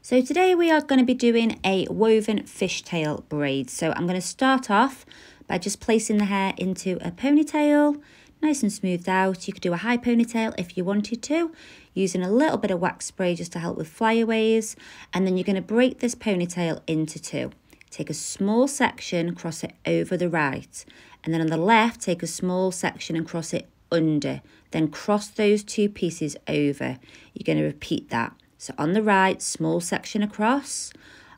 So today we are going to be doing a woven fishtail braid. So I'm going to start off by just placing the hair into a ponytail, nice and smoothed out. You could do a high ponytail if you wanted to, using a little bit of wax spray just to help with flyaways. And then you're going to break this ponytail into two. Take a small section, cross it over the right. And then on the left, take a small section and cross it under. Then cross those two pieces over. You're going to repeat that. So on the right, small section across,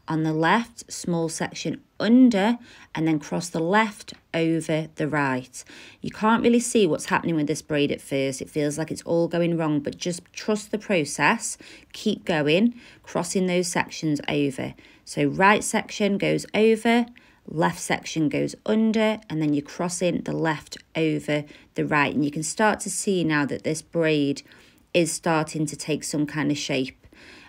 on the left, small section under, and then cross the left over the right. You can't really see what's happening with this braid at first. It feels like it's all going wrong, but just trust the process. Keep going, crossing those sections over. So right section goes over, left section goes under, and then you're crossing the left over the right. And you can start to see now that this braid is starting to take some kind of shape.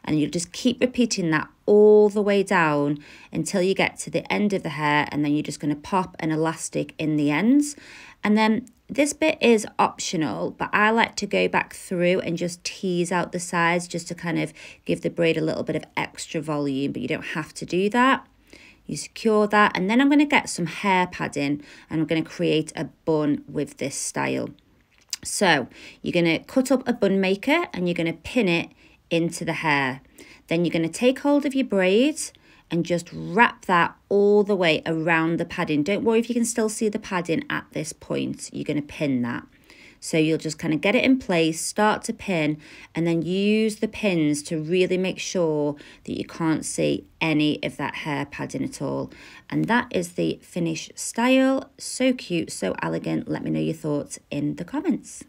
And you'll just keep repeating that all the way down until you get to the end of the hair, and then you're just going to pop an elastic in the ends. And then this bit is optional, but I like to go back through and just tease out the sides just to kind of give the braid a little bit of extra volume, but you don't have to do that. You secure that, and then I'm going to get some hair padding and I'm going to create a bun with this style. So you're going to cut up a bun maker and you're going to pin it into the hair. Then you're going to take hold of your braid and just wrap that all the way around the padding. Don't worry if you can still see the padding at this point. You're going to pin that. So you'll just kind of get it in place, start to pin, and then use the pins to really make sure that you can't see any of that hair padding at all. And that is the finished style. So cute, so elegant. Let me know your thoughts in the comments.